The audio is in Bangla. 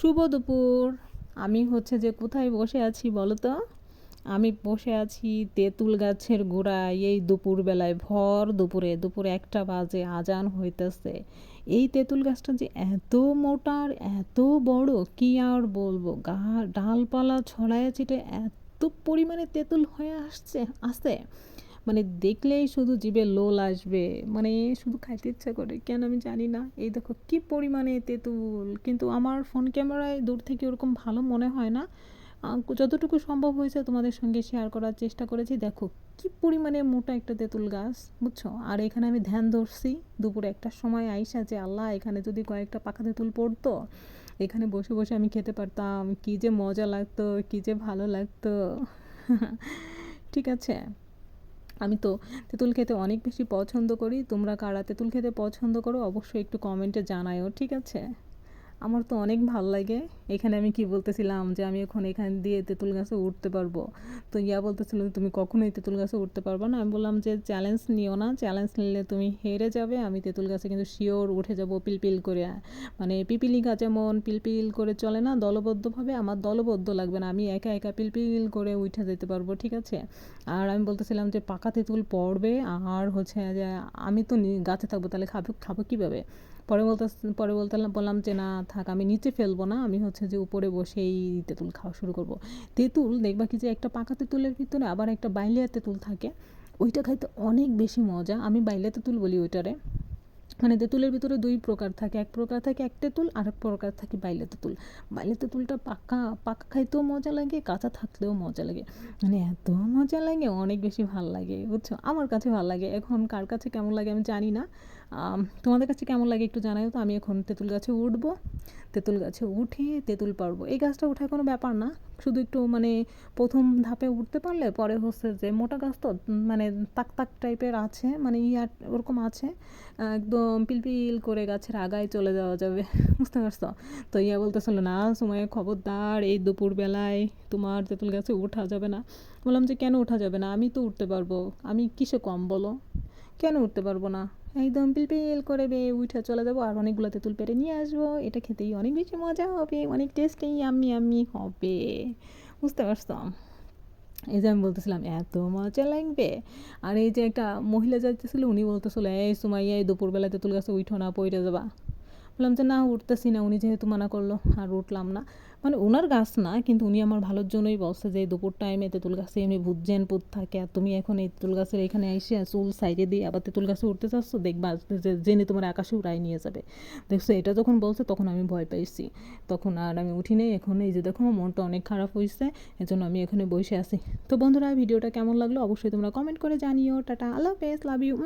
শুভ দুপুর। আমি হচ্ছে যে কোথায় বসে আছি বলো তো? আমি বসে আছি তেঁতুল গাছের গোড়ায় এই দুপুরবেলায়, ভর দুপুরে, দুপুরে 1টা বাজে, আজান হইতেছে। এই তেঁতুল গাছটা যে এত মোটা আর এত বড়, কি আর বলবো, ডালপালা ছড়ায় ছিটে এত পরিমাণে তেঁতুল হয়ে আসছে, মানে দেখলেই শুধু জিভে লোল আসবে, মানে শুধু খাইতে ইচ্ছা করে, কেন আমি জানি না। এই দেখো কি পরিমাণে তেঁতুল, কিন্তু আমার ফোন ক্যামেরায় দূর থেকে ওরকম ভালো মনে হয় না। যতটুকু সম্ভব হয়েছে তোমাদের সঙ্গে শেয়ার করার চেষ্টা করেছি। দেখো কি পরিমাণে মোটা একটা তেঁতুল গাছ, বুঝছো? আর এখানে আমি ধ্যান ধরছি দুপুরে 1টার সময় আইসা, যে আল্লাহ, এখানে যদি কয়েকটা পাকা তেঁতুল পড়তো, এখানে বসে বসে আমি খেতে পারতাম, কি যে মজা লাগতো, কি যে ভালো লাগতো। ঠিক আছে, আমি তো তেঁতুল খেতে অনেক বেশি পছন্দ করি। তোমরা কারা তেঁতুল খেতে পছন্দ করো অবশ্যই একটু কমেন্টে জানায়ও, ঠিক আছে? আমার তো অনেক ভাল লাগে। এখানে আমি কি বলতেছিলাম, যে আমি এখন এখান দিয়ে তেঁতুল গাছে উঠতে পারবো। তো বলতেছিল যে তুমি কখনোই তেঁতুল গাছে উঠতে পারবে না। আমি বললাম যে চ্যালেঞ্জ নিও না, চ্যালেঞ্জ নিলে তুমি হেরে যাবে। আমি তেঁতুল গাছে কিন্তু শিওর উঠে যাব পিলপিল করে। মানে পিপিলি গাছ যেমন পিলপিল করে চলে না দলবদ্ধভাবে, আমার দলবদ্ধ লাগবে না, আমি একা একা পিলপিল করে উঠে যেতে পারবো, ঠিক আছে? আর আমি বলতেছিলাম যে পাকা তেঁতুল পড়বে, আর হচ্ছে যে আমি তো গাছে থাকবো, তাহলে খাবো খাবো কীভাবে? পরে বললাম যে না থাক, আমি নিচে ফেলবো না, আমি হচ্ছে যে উপরে বসেই তেঁতুল খাওয়া শুরু করব। তেঁতুল দেখবা কি, যে একটা পাকা তেঁতুলের ভিতরে আবার একটা বাইলিয়া তেঁতুল থাকে, ওইটা খাইতে অনেক বেশি মজা। আমি বাইলিয়া তেঁতুল বলি ওইটারে। মানে তেঁতুলের ভিতরে 2 প্রকার থাকে, এক প্রকার থাকে এক তেঁতুল, আর এক প্রকার থাকে বাইলে তেঁতুল। বাইলে তেঁতুলটা পাকা পাকা খাইতেও মজা লাগে, কাঁচা থাকলেও মজা লাগে, মানে এত মজা লাগে, অনেক বেশি ভাল লাগে, বুঝছো? আমার কাছে ভাল লাগে। এখন কার কাছে কেমন লাগে আমি জানি না। তোমাদের কাছে কেমন লাগে একটু জানাও তো। আমি এখন তেঁতুল গাছে উঠবো, তেঁতুল গাছে উঠে তেঁতুল পারবো। এই গাছটা ওঠার কোনো ব্যাপার না, শুধু একটু মানে প্রথম ধাপে উঠতে পারলে পরে হচ্ছে যে মোটা গাছ তো, মানে তাক তাক টাইপের আছে, মানে ওরকম আছে, একদম পিলপিল করে গাছের আগায় চলে যাওয়া যাবে। বুঝতে পারছো? তো বলতেছিল না সময়, খবরদার এই দুপুরবেলায় তোমার তেঁতুল গাছে ওঠা যাবে না। বললাম যে কেন ওঠা যাবে না, আমি তো উঠতে পারবো, আমি কিসে কম বলো? কেন উঠতে পারবো না? একদম পিলপিল করে বেয়ে উঠে চলে যাবো, আর অনেকগুলো তেঁতুল পেরে নিয়ে আসবো। এটা খেতেই অনেক বেশি মজা হবে, অনেক টেস্টি ইয়াম্মি ইয়াম্মি হবে। বুঝতে পারছো? এই যে আমি বলতেছিলাম এত মজা লাগবে। আর এই যে একটা মহিলা যাইতেছিল, উনি বলতেছিল এই সুমাইয়া, এই দুপুরবেলা তেঁতুল গাছে উঠো না, পইড়ে যাবা। বললাম যে না, উঠতেছি না, উনি যেহেতু মানা করলো আর উঠলাম না। মানে ওনার গাছ না, কিন্তু উনি আমার ভালোর জন্যই বলছে যে দুপুর টাইমে তেঁতুল গাছে এমনি ভূতজেন পুত থাকে, আর তুমি এখন এই তেঁতুল গাছের এখানে এসে চুল সাইডে দিয়ে আবার তেঁতুল গাছে উঠতে চাচ্ছ, দেখবা যে জেনে তোমার আকাশে উড়াই নিয়ে যাবে। দেখছো, এটা যখন বলছে তখন আমি ভয় পাইছি, তখন আর আমি উঠি নেই। এখন এই যে দেখো আমার মনটা অনেক খারাপ হয়েছে, এজন্য আমি এখানে বসে আছি। তো বন্ধুরা, ভিডিওটা কেমন লাগলো অবশ্যই তোমরা কমেন্ট করে জানিও। টাটা, আল্লাহ হাফেজ, লাভ ইউ।